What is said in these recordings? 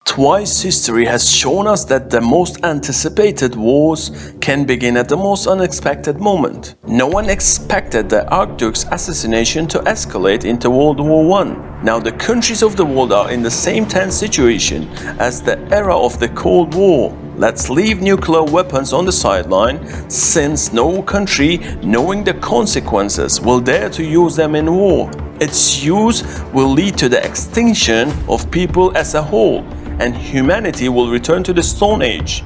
Twice history has shown us that the most anticipated wars can begin at the most unexpected moment. No one expected the Archduke's assassination to escalate into World War I. Now the countries of the world are in the same tense situation as the era of the Cold War. Let's leave nuclear weapons on the sideline, since no country, knowing the consequences, will dare to use them in war. Its use will lead to the extinction of people as a whole, and humanity will return to the Stone Age.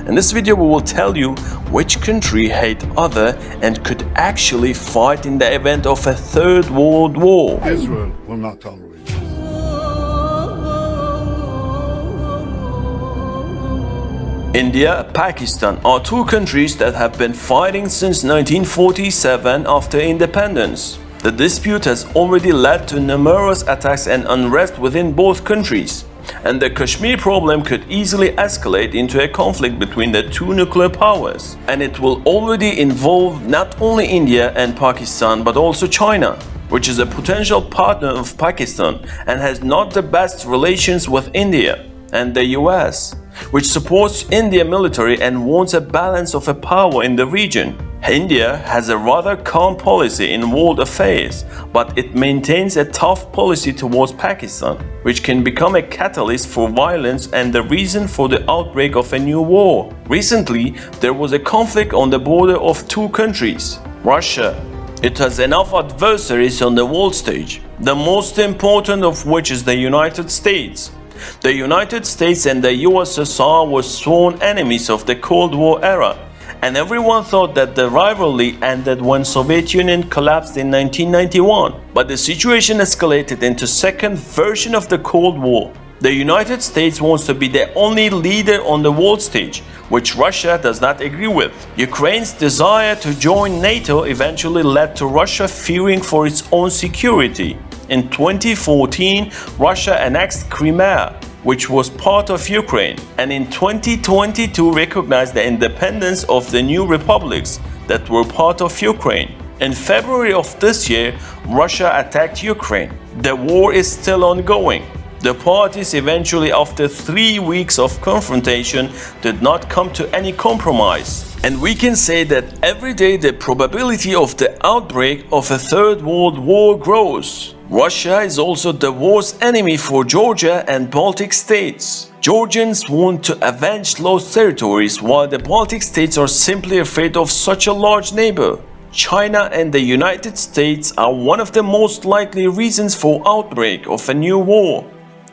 In this video we will tell you which country hate other and could actually fight in the event of a third world war. Israel will not tolerate this. India, Pakistan are two countries that have been fighting since 1947 after independence. The dispute has already led to numerous attacks and unrest within both countries, and the Kashmir problem could easily escalate into a conflict between the two nuclear powers. And it will already involve not only India and Pakistan but also China, which is a potential partner of Pakistan and has not the best relations with India, and the US, which supports India military and wants a balance of power in the region. India has a rather calm policy in world affairs, but it maintains a tough policy towards Pakistan, which can become a catalyst for violence and the reason for the outbreak of a new war. Recently, there was a conflict on the border of two countries, Russia. It has enough adversaries on the world stage, the most important of which is the United States. The United States and the USSR were sworn enemies of the Cold War era, and everyone thought that the rivalry ended when Soviet Union collapsed in 1991. But the situation escalated into second version of the Cold War. The United States wants to be the only leader on the world stage, which Russia does not agree with. Ukraine's desire to join NATO eventually led to Russia fearing for its own security. In 2014, Russia annexed Crimea, which was part of Ukraine, and in 2022 recognized the independence of the new republics that were part of Ukraine. In February of this year, Russia attacked Ukraine. The war is still ongoing. The parties eventually, after 3 weeks of confrontation, did not come to any compromise. And we can say that every day the probability of the outbreak of a third world war grows. Russia is also the worst enemy for Georgia and Baltic states. Georgians want to avenge lost territories, while the Baltic states are simply afraid of such a large neighbor. China and the United States are one of the most likely reasons for outbreak of a new war.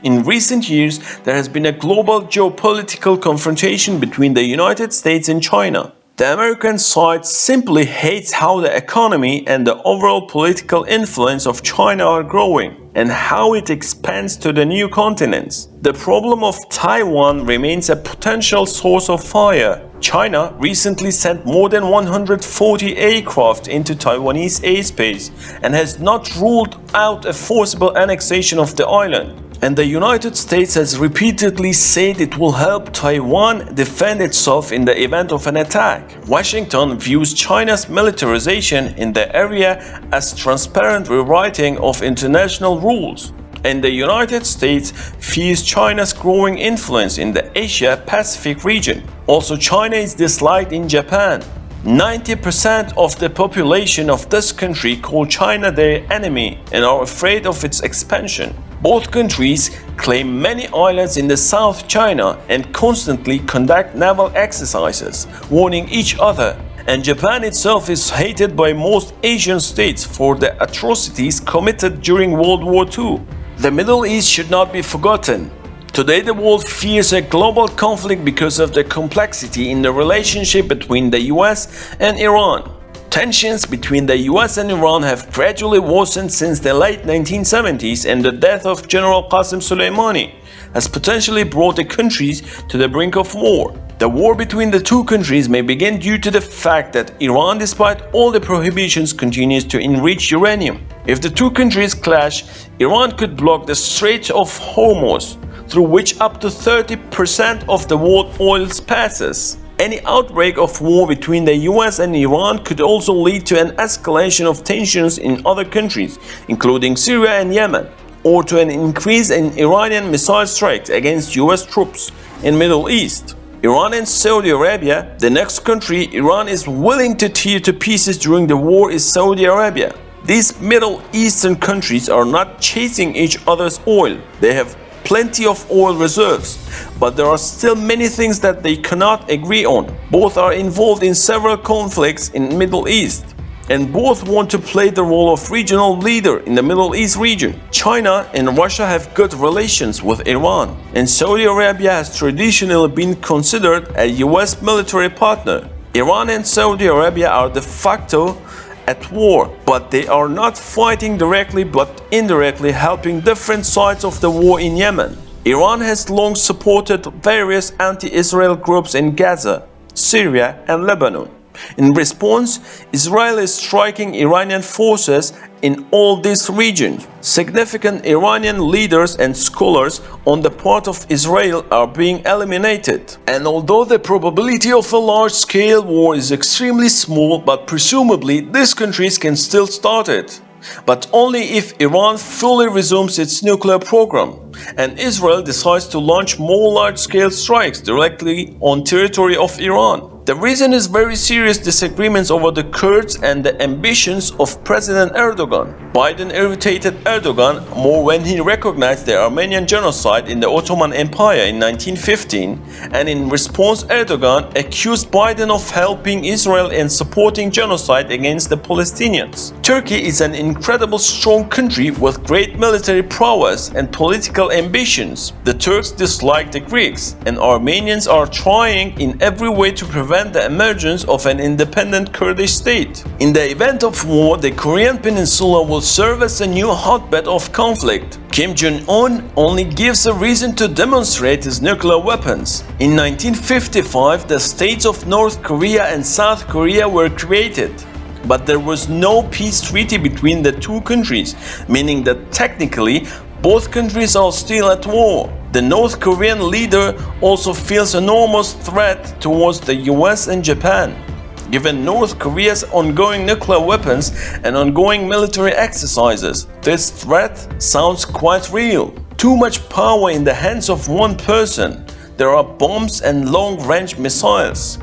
In recent years, there has been a global geopolitical confrontation between the United States and China. The American side simply hates how the economy and the overall political influence of China are growing and how it expands to the new continents. The problem of Taiwan remains a potential source of fire. China recently sent more than 140 aircraft into Taiwanese airspace and has not ruled out a forcible annexation of the island. And the United States has repeatedly said it will help Taiwan defend itself in the event of an attack. Washington views China's militarization in the area as transparent rewriting of international rules. And the United States fears China's growing influence in the Asia-Pacific region. Also, China is disliked in Japan. 90% of the population of this country call China their enemy and are afraid of its expansion. Both countries claim many islands in the South China and constantly conduct naval exercises, warning each other. And Japan itself is hated by most Asian states for the atrocities committed during World War II. The Middle East should not be forgotten. Today the world fears a global conflict because of the complexity in the relationship between the US and Iran. Tensions between the US and Iran have gradually worsened since the late 1970s, and the death of General Qasem Soleimani has potentially brought the countries to the brink of war. The war between the two countries may begin due to the fact that Iran, despite all the prohibitions, continues to enrich uranium. If the two countries clash, Iran could block the Strait of Hormuz, through which up to 30% of the world oil passes. Any outbreak of war between the US and Iran could also lead to an escalation of tensions in other countries, including Syria and Yemen. or to an increase in Iranian missile strikes against US troops in Middle East. Iran and Saudi Arabia. The next country Iran is willing to tear to pieces during the war is Saudi Arabia. These Middle Eastern countries are not chasing each other's oil. They have plenty of oil reserves, but there are still many things that they cannot agree on. Both are involved in several conflicts in Middle East, and both want to play the role of regional leader in the Middle East region. China and Russia have good relations with Iran, and Saudi Arabia has traditionally been considered a US military partner. Iran and Saudi Arabia are de facto at war, but they are not fighting directly but indirectly helping different sides of the war in Yemen. Iran has long supported various anti-Israel groups in Gaza, Syria and Lebanon. In response, Israel is striking Iranian forces in all these regions. Significant Iranian leaders and scholars on the part of Israel are being eliminated. And although the probability of a large-scale war is extremely small, but presumably these countries can still start it. But only if Iran fully resumes its nuclear program and Israel decides to launch more large-scale strikes directly on territory of Iran. The reason is very serious disagreements over the Kurds and the ambitions of President Erdogan. Biden irritated Erdogan more when he recognized the Armenian genocide in the Ottoman Empire in 1915, and in response Erdogan accused Biden of helping Israel and supporting genocide against the Palestinians. Turkey is an incredibly strong country with great military prowess and political ambitions. The Turks dislike the Greeks, and Armenians are trying in every way to prevent the emergence of an independent Kurdish state. In the event of war, the Korean peninsula will serve as a new hotbed of conflict. Kim Jong-un only gives a reason to demonstrate his nuclear weapons. In 1955, the states of North Korea and South Korea were created. But there was no peace treaty between the two countries, meaning that technically both countries are still at war. The North Korean leader also feels enormous threat towards the US and Japan. Given North Korea's ongoing nuclear weapons and ongoing military exercises, this threat sounds quite real. Too much power in the hands of one person. There are bombs and long-range missiles.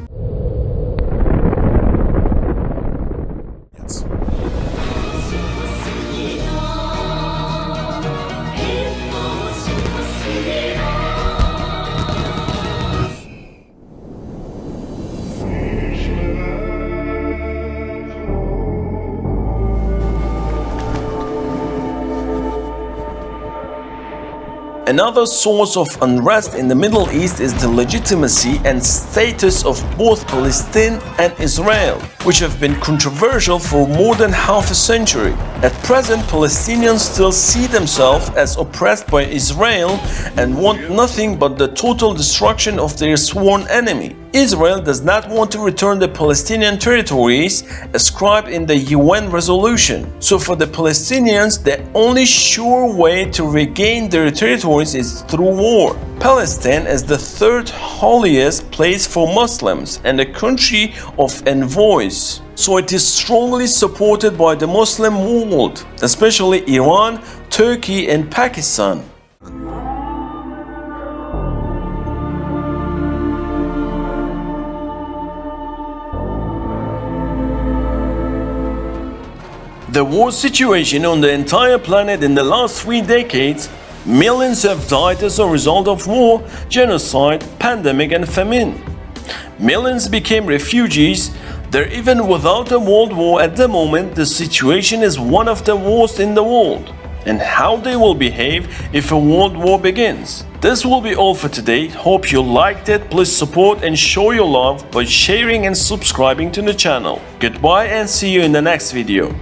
Another source of unrest in the Middle East is the legitimacy and status of both Palestine and Israel, which have been controversial for more than half a century. At present, Palestinians still see themselves as oppressed by Israel and want nothing but the total destruction of their sworn enemy. Israel does not want to return the Palestinian territories ascribed in the UN resolution. So for the Palestinians, the only sure way to regain their territories is through war. Palestine is the third holiest place for Muslims and a country of envoys. So it is strongly supported by the Muslim world, especially Iran, Turkey and Pakistan. The war situation on the entire planet in the last 3 decades, millions have died as a result of war, genocide, pandemic and famine. Millions became refugees. They're even without a world war at the moment. The situation is one of the worst in the world. And how they will behave if a world war begins. This will be all for today. Hope you liked it. Please support and show your love by sharing and subscribing to the channel. Goodbye and see you in the next video.